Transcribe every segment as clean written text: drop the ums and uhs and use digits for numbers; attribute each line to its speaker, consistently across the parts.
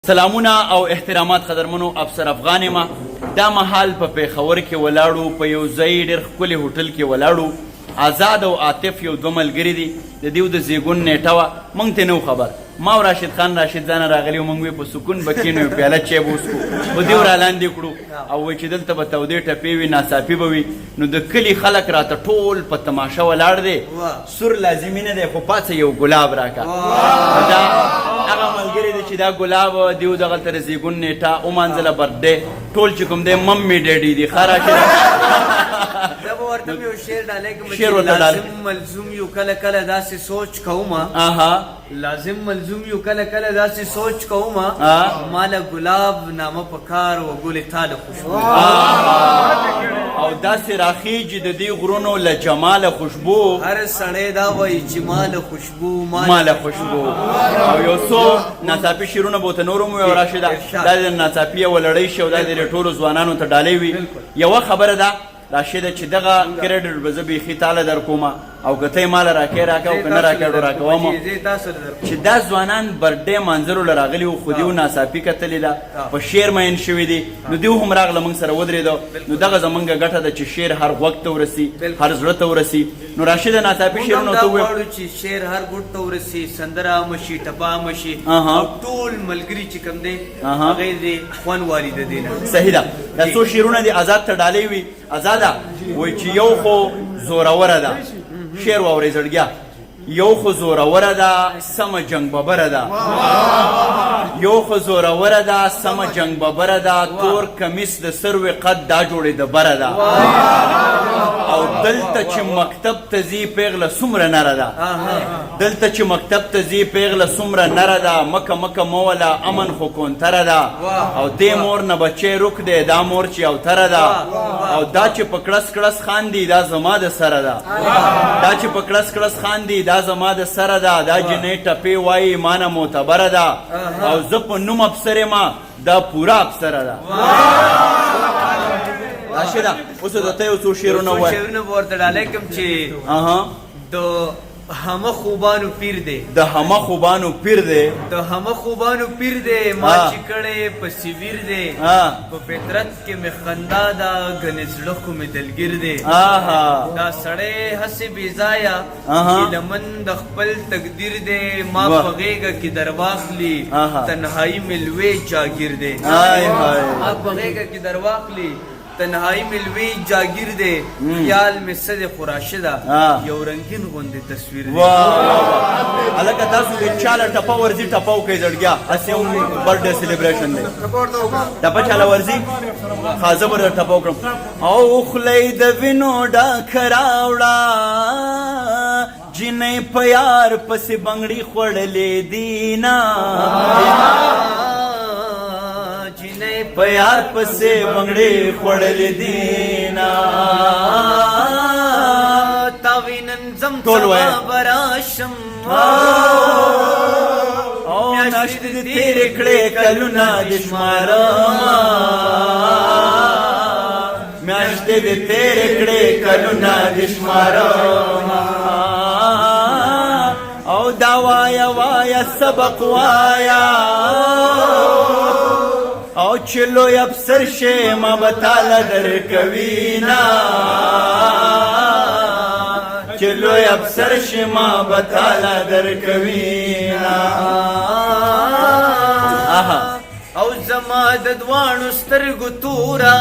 Speaker 1: سلامونه او احترامات قدرمنو افسر افغان ما دا مهال په پیښور کې ولاړو په یو ځای ډېر ښکلي هوټل کې ولاړو. آزاد او عاطف یو دوه ملګري دي، د دیو د زیږون نیټه وه، موږ ته نه و خبر. ما او راشد خان راشد ځانه راغلي و، موږ وی په سکون به کښېنو، پیاله چای به وڅښو، خو دیو رالاندې کړو او وایي چې دلته به تودې ټپې وي، ناڅاپي به وي. نو د کلي خلک راته ټول په تماشه ولاړ دی. سور لازمي نه دی، خو پاڅه یو ګلاب راکړه. دا هغه ملګری دی چې دا ګلاب دیو دغلته د زیږون نیټه ومانځله، برډې ټول چې کوم دی ممي ډیډي دي. ښه راشد
Speaker 2: ورته یو شعر ډالې
Speaker 1: شعر ورته ډالې.
Speaker 2: لازم ملزوم یو کله کله داسې سوچ کومه، لازم ملزوم یو کله کله داسې سوچ کومه، ماله ګلاب نامه پکار و ګل تاله خوشبو.
Speaker 1: او داسې راخیږي د دې غرونو له جماله خوشبو،
Speaker 2: هر سړی دا وایي چې ماله خوشبو
Speaker 1: ماله خوشبو. او یو څو ناڅاپي شعرونه به ورته نور هم وي. او راشده دا د ناڅاپي یوه لړۍ شي او دا د ټولو ځوانانو ته ډالۍ وي. یوه خبره ده راشده چې دغه کریډټ به زه بیخي تاله در کومه، او که ته یې ماله راکې راکړه او که نه راکړې راکوم. چې دا ځوانان برډې مانځلو له راغلي وو، خو دیو ناڅاپي کتلې ده، په شعر مین شوي دي. نو دیو هم راغله موږ سره ودرېده. نو دغه زمونږ ګټه ده چې شعر هر غوږ ته ورسي، هر زړه ته ورسي. نو راشده ناڅاپي شعرونه ورته وویل
Speaker 2: چې شعر هر ګوټ ته ورسي، سندره عامه شي، ټپه عامه شي، او ټول ملګري چې کوم دی هغې دې خوند والي د دې نه.
Speaker 1: صحیح ده. دا څو شعرونه دي آزاد ته ډالۍ وي. آزاده وایي چې یو خو زوروره ده، شعر واورئ زړګیا، یو خو زوروره ده سمه جنګ ببره ده، یو خو زوروره ده سمه جنګ ببره ده، تور کمیس د سروې قد دا جوړې د بره ده. او دلته چې مکتب ته ځي پیغله څومره نره ده، دلته چې مکتب ته ځي پیغله څومره نره ده، مکه مکه موله امن خو کونتره ده. او دې مور نه بچی رک دی، دا مور چې اوتره ده. او دا چې په کړس کړس خاندي دا زما د سره ده، دا چې په کړس کړس خاندي دا زما د سره ده. دا جنۍ ټپې وایي مانه معتبره ده، او زه په نوم افسر یم دا پوره افسره ده. راشده اوس د ته یو څو شعرونه ووایه.
Speaker 2: شعرونه به ورته ډالۍ کړم چې د همه خوبانو پیر دی،
Speaker 1: د همه خوبانو پیر دی،
Speaker 2: د همه خوبانو پیر دی، ما چې کړی په سویر دی، په فطرت کې مې خندا ده، ګنې زړه خو مې دلګیر دی. دا سړی هسې بې ځایه هیلهمن د خپل تقدیر دی، ما په غېږه کې در واخلي تنهایي مې لوی جاګیر دی، ما په غېږه کې در واخلي تنهایی ملوی جاگیر دے، خیال میں صد خوراشدہ یو رنگین غندے تصویر دے.
Speaker 1: الکه تاسو د چاله ټپه ورځي ټپه وکړئ زړګیا، هسې هم برډے سیلیبریشن دی. ټپه چاله ورځي خازه به ټپه وکړم. او خولۍ د وینو ډاکه راوړه، جنۍ په یار پسې بنګړي خوړلې دینا، په یار پسې بنګړې خوړلې دینا.
Speaker 2: تا وینم زم سبا براشم،
Speaker 1: او میاشتې دې تېرې کړې کلونه دې شمارمه، میاشتې دې تېرې کړې کلونه دې شمارمه. او دا وایه وایه سبق وایه، او چې لوی افسر شې ما به تاله درکوینه، چې لوی افسر شې ما به تاله درکوینه.
Speaker 2: او زما د دواړو سترګو توره،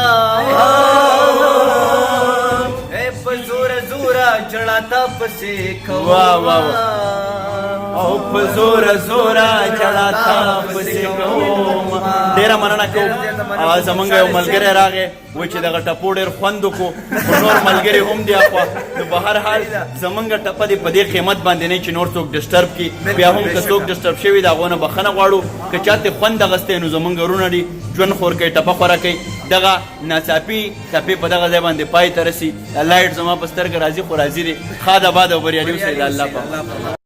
Speaker 2: په زوره زوره جړا تا پسې کومه،
Speaker 1: او په زوره زوره جړا تا پسې کومه. ډېره مننه کوم. زمونږ یو ملګری راغی وایي چې دغه ټپو ډېر خوند وکړو، خو نور ملګري هم دي اخوا. نو په هر حال زمونږ ټپه دې په دې قیمت باندې نه چې نور څوک ډسټرب کړي. بیا هم که څوک ډسټرب شوي د هغو نه بخښنه غواړو. که چاته خوند اخیستی نو زمونږ ورونه دي، ژوند خور کوي، ټپه خوره کوي. دغه ناڅاپي ټپې په دغه ځای باندې پای ته رسي. لایټ زما په سترګه راځي خو راځي دی. ښاد آباد او بریالي اوسئ د الله په